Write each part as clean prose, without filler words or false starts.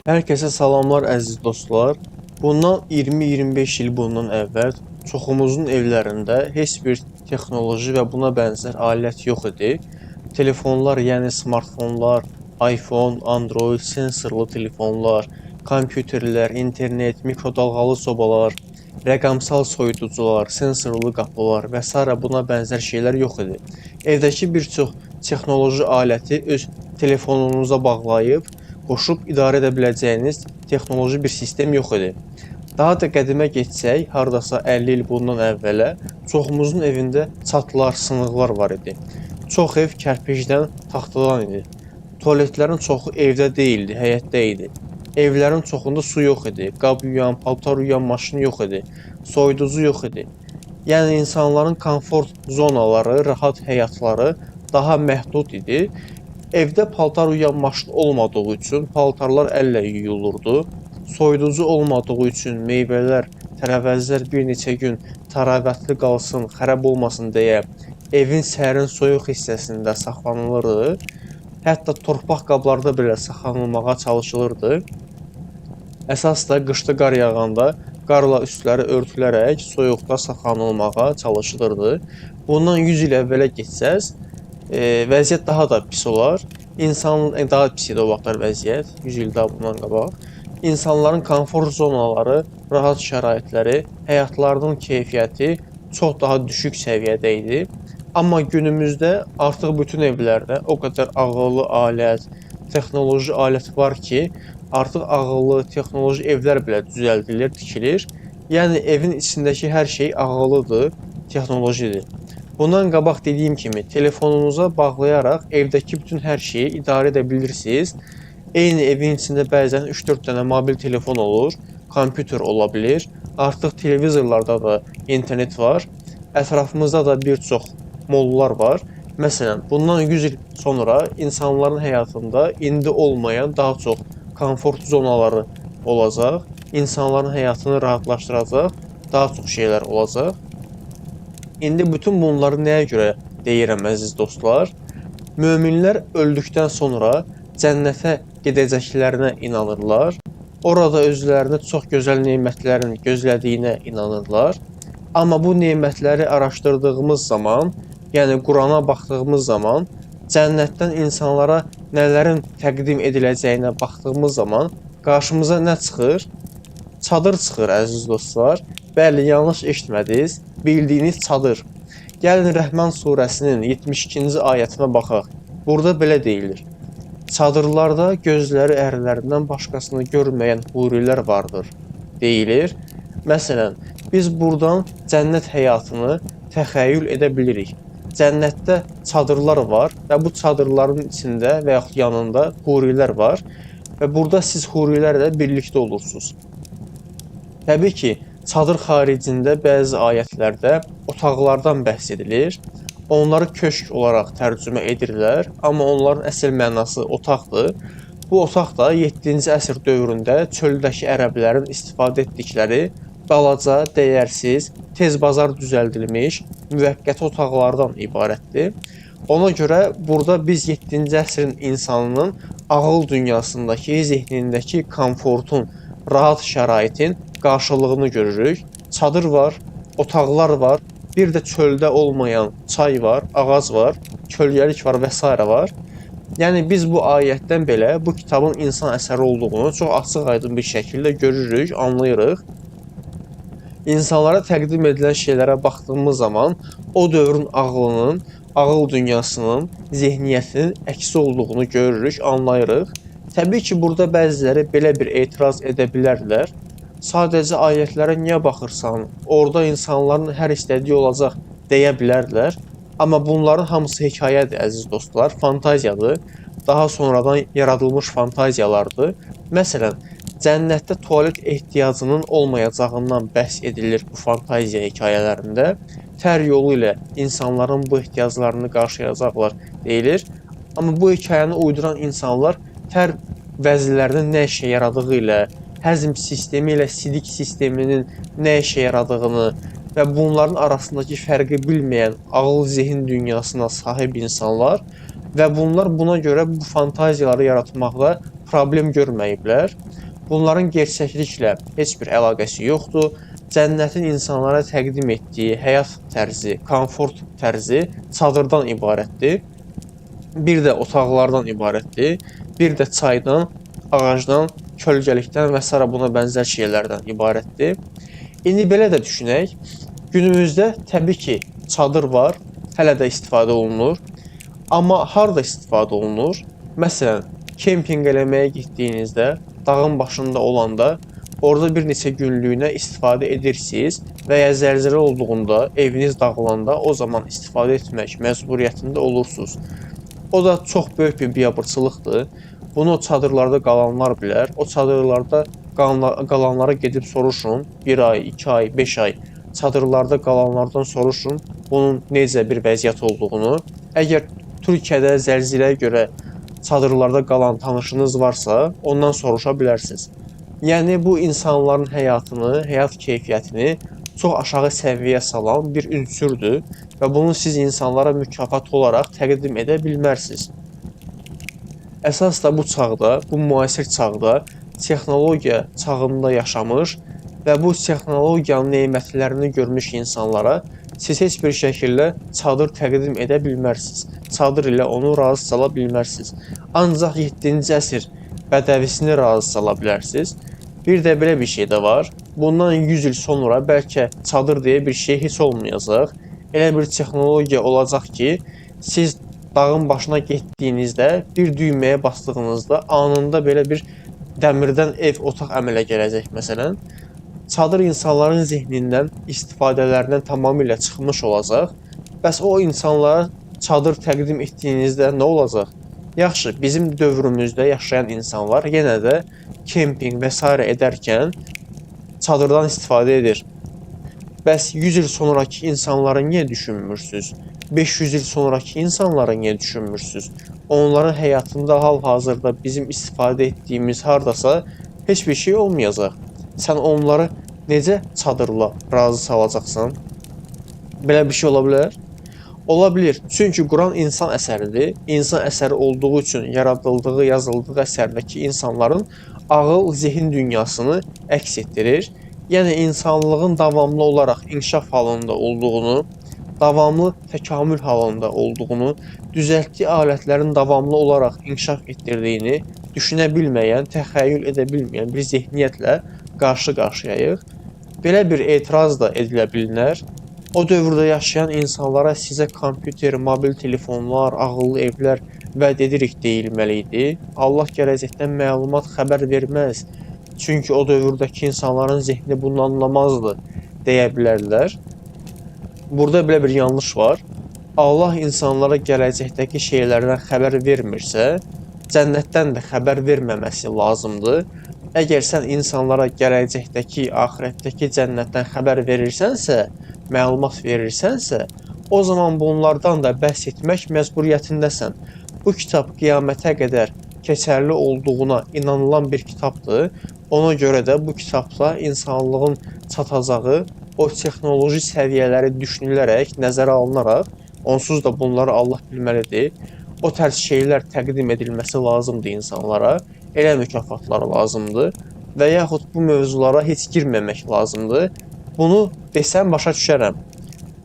Herkese salamlar əziz dostlar. Bundan 20-25 il bundan əvvəl çoxumuzun evlərində heç bir texnoloji və buna bənzər alət yox idi. Telefonlar, yəni smartfonlar, iPhone, Android, sensorlu telefonlar, kompüterlər, internet, mikrodalğalı sobalar, rəqəmsal soyuducular, sensorlu qapılar və s. buna bənzər şeylər yox idi. Evdəki bir çox texnoloji aləti öz telefonunuza bağlayıb qoşub idarə edə biləcəyiniz texnoloji bir sistem yox idi. Daha da qədimə getsək, hardasa 50 il bundan əvvələ çoxumuzun evində çatılar, sınıqlar var idi. Çox ev kərpicdən, taxtadan idi. Tualetlərin çoxu evdə deyildi, həyətdə idi. Evlərin çoxunda su yox idi, qab yuyan, paltar yuyan maşın yox idi, soyuducu yox idi. Yəni insanların komfort zonaları, rahat həyatları daha məhdud idi. Evdə paltar yuyan maşın olmadığı üçün paltarlar əllə yuyulurdu. Soyuducu olmadığı üçün meyvələr, tərəvəzlər bir neçə gün təravətli qalsın, xərab olmasın deyə evin sərin soyuq hissəsində saxlanılırdı. Hətta torpaq qablarda belə saxlanılmağa çalışılırdı. Əsas da qışda qar yağanda qarla üstləri örtülərək soyuqda saxlanılmağa çalışılırdı. Bundan 100 il əvvələ getsəz, vəziyyət daha da pis olar. Daha pis idi o vaxtlar vəziyyət, 100 il daha bundan qabaq. İnsanların komfort zonaları, rahat şəraitləri, həyatlarının keyfiyyəti çox daha düşük səviyyədə idi. Amma günümüzdə artıq bütün evlərdə o qədər ağıllı alət, texnoloji alət var ki, artıq ağıllı, texnoloji evlər belə düzəldilir, tikilir. Yəni evin içindəki hər şey ağıllıdır, texnolojidir. Bundan qabaq dediyim kimi, telefonunuza bağlayaraq evdəki bütün hər şeyi idarə edə bilirsiniz. Eyni evin içində bəzən 3-4 dənə mobil telefon olur, kompüter ola bilir. Artıq televizorlarda da internet var. Ətrafımızda da bir çox mollar var. Məsələn, bundan 100 il sonra insanların həyatında indi olmayan daha çox komfort zonaları olacaq. İnsanların həyatını rahatlaşdıracaq daha çox şeylər olacaq. İndi bütün bunları nəyə görə deyirəm əziz dostlar? Möminlər öldükdən sonra cənnətə gedəcəklərinə inanırlar. Orada özlərini çox gözəl nemətlərin gözlədiyinə inanırlar. Amma bu nemətləri araşdırdığımız zaman, yəni Qurana baxdığımız zaman, cənnətdən insanlara nələrin təqdim ediləcəyinə baxdığımız zaman qarşımıza nə çıxır? Çadır çıxır əziz dostlar. Bəli, yanlış eşitmədiniz. Bildiyiniz çadır. Gəlin Rəhman surəsinin 72-ci ayətinə baxaq. Burada belə deyilir. Çadırlarda gözləri ərlərindən başqasını görməyən hurilər vardır, deyilir. Məsələn, biz buradan cənnət həyatını təxəyyül edə bilirik. Cənnətdə çadırlar var və bu çadırların içində və yaxud yanında hurilər var və burada siz hurilərlə birlikdə olursunuz. Təbii ki, çadır xaricində bəzi ayətlərdə otaqlardan bəhs edilir. Onları köşk olaraq tərcümə edirlər, amma onların əsl mənası otaqdır. Bu otaq da 7-ci əsr dövründə çöldəki ərəblərin istifadə etdikləri balaca, dəyərsiz, tez bazar düzəldilmiş, müvəqqəti otaqlardan ibarətdir. Ona görə burada biz 7-ci əsrin insanının ağıl dünyasındakı, zehnindəki komfortun, rahat şəraitin qarşılığını görürük. Çadır var, otaqlar var, bir də çöldə olmayan çay var, ağac var, kölgəlik var və s. var. Yəni biz bu ayətdən belə bu kitabın insan əsəri olduğunu çox açıq-aydın bir şəkildə görürük, anlayırıq. İnsanlara təqdim edilən şeylərə baxdığımız zaman o dövrün ağlının, ağıl dünyasının, zehniyyətinin əksi olduğunu görürük, anlayırıq. Təbii ki, burada bəziləri belə bir etiraz edə bilərlər. Sadəcə ayətlərə niyə baxırsan, orada insanların hər istədiyi olacaq deyə bilərlər. Amma bunların hamısı hekayədir, əziz dostlar, fantaziyadır. Daha sonradan yaradılmış fantaziyalardır. Məsələn, cənnətdə tualet ehtiyacının olmayacağından bəhs edilir bu fantaziya hekayələrində. Tər yolu ilə insanların bu ehtiyaclarını qarşılayacaqlar deyilir. Amma bu hekayəni uyduran insanlar tər vəzlərinin nə işə yaradığı ilə, həzm sistemi ilə sidik sisteminin nə işə yaradığını və bunların arasındakı fərqi bilməyən ağıl zihin dünyasına sahib insanlar və bunlar buna görə bu fantaziyaları yaratmaqda problem görməyiblər. Bunların gerçəkliklə heç bir əlaqəsi yoxdur. Cənnətin insanlara təqdim etdiyi həyat tərzi, komfort tərzi çadırdan ibarətdir. Bir də otaqlardan ibarətdir. Bir də çaydan, ağacdan, kölgəlikdən və s. buna bənzər şeylərdən ibarətdir. İndi belə də düşünək. Günümüzdə təbii ki, çadır var, hələ də istifadə olunur. Amma harda istifadə olunur? Məsələn, kempinq eləməyə getdiyinizdə, dağın başında olanda orada bir neçə günlüyünə istifadə edirsiniz və ya zəlzələ olduğunda, eviniz dağılanda o zaman istifadə etmək məcburiyyətində olursunuz. O da çox böyük bir biabırçılıqdır. Bunu o çadırlarda qalanlar bilər. O çadırlarda qalanlara gedib soruşun. 1 ay, 2 ay, 5 ay çadırlarda qalanlardan soruşun bunun necə bir vəziyyət olduğunu. Əgər Türkiyədə zəlzələyə görə çadırlarda qalan tanışınız varsa, ondan soruşa bilərsiniz. Yəni, bu insanların həyatını, həyat keyfiyyətini çox aşağı səviyyəyə salan bir ünsürdür və bunu siz insanlara mükafat olaraq təqdim edə bilmərsiniz. Əsas da bu çağda, bu müasir çağda, texnologiya çağında yaşamış və bu texnologiyanın nemətlərini görmüş insanlara siz heç bir şəkildə çadır təqdim edə bilmərsiniz. Çadır ilə onu razı sala bilmərsiniz. Ancaq 7-ci əsr bədəvisini razı sala bilərsiniz. Bir də belə bir şey də var. Bundan 100 il sonra bəlkə çadır deyə bir şey heç olmayacaq. Elə bir texnologiya olacaq ki, siz dağın başına getdiyinizdə bir düyməyə bastığınızda anında belə bir dəmirdən ev, otaq əmələ gələcək məsələn. Çadır insanların zehnindən, istifadələrindən tamamilə çıxmış olacaq. Bəs o insanlara çadır təqdim etdiyinizdə nə olacaq? Yaxşı, bizim dövrümüzdə yaşayan insanlar yenə də kempinq və s. edərkən çadırdan istifadə edir. Bəs 100 il sonraki insanları niyə düşünmürsünüz? 500 il sonraki insanları niyə düşünmürsünüz? Onların həyatında hal-hazırda bizim istifadə etdiyimiz hardasa heç bir şey olmayacaq. Sən onları necə çadırla razı salacaqsan? Belə bir şey ola bilər? Ola bilir. Çünki Quran insan əsəridir. İnsan əsəri olduğu üçün yaradıldığı, yazıldığı əsərdəki insanların ağıl, zihin dünyasını əks etdirir. Yəni, insanlığın davamlı olaraq inkişaf halında olduğunu, davamlı təkamül halında olduğunu, düzəltdiyi alətlərin davamlı olaraq inkişaf etdirdiyini düşünə bilməyən, təxəyyül edə bilməyən bir zehniyyətlə qarşı-qarşıyayıq. Belə bir etiraz da edilə bilinər. O dövrdə yaşayan insanlara sizə kompüter, mobil telefonlar, ağıllı evlər vəd edirik deyilməli idi. Allah gələcəkdən məlumat xəbər verməz. Çünki o dövrdəki insanların zehni bunu anlamazdı, deyə bilərlər. Burada belə bir yanlış var. Allah insanlara gələcəkdəki şeylərdən xəbər vermirsə, cənnətdən də xəbər verməməsi lazımdır. Əgər sən insanlara gələcəkdəki, axirətdəki cənnətdən xəbər verirsənsə, məlumat verirsənsə, o zaman bunlardan da bəhs etmək məcburiyyətindəsən. Bu kitab qiyamətə qədər keçərli olduğuna inanılan bir kitabdır. Ona görə də bu kitabda insanlığın çatacağı o texnoloji səviyyələri düşünülərək, nəzərə alınaraq, onsuz da bunları Allah bilməlidir, o tərz şeylər təqdim edilməsi lazımdır insanlara, elə mükafatlar lazımdır və yaxud bu mövzulara heç girməmək lazımdır. Bunu desəm başa düşərəm.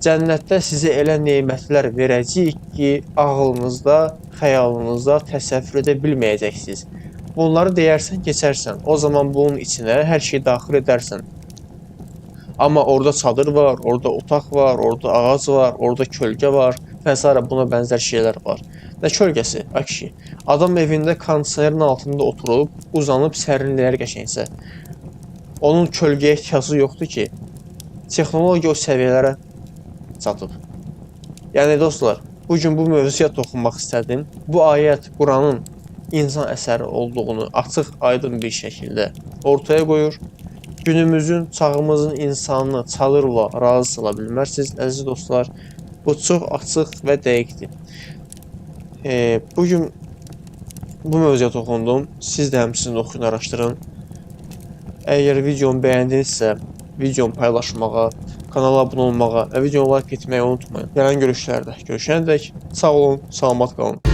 Cənnətdə sizə elə nemətlər verəcəyik ki, ağlınızda, xəyalınızda təsəvvür edə bilməyəcəksiniz. Bunları deyərsən, keçərsən. O zaman bunun içinə hər şeyi daxil edərsən. Amma orada çadır var, orada otaq var, orada ağac var, orada kölgə var və s. buna bənzər şeylər var. Nə kölgəsi? Akşi. Adam evində kondisionerin altında oturub, uzanıb sərinləyər qəşəngsə. Onun kölgəyə ehtiyacı yoxdur ki, texnologiya o səviyyələrə çatıb. Yəni dostlar, bugün bu mövzuya toxunmaq istədim. Bu ayət Quranın insan əsəri olduğunu açıq, aydın bir şəkildə ortaya qoyur. Günümüzün, çağımızın insanını çadırla razı sala bilmərsiniz, əziz dostlar. Bu çox açıq və dəqiqdir. Bugün bu mövzuya toxundum. Siz də həmçinin oxuyun, araşdırın. Əgər videomu bəyəndinizsə, videomu paylaşmağa, kanala abunə olmağa və videomu like etməyi unutmayın. Gələn görüşlərdə görüşənədək sağ olun, salamat qalın.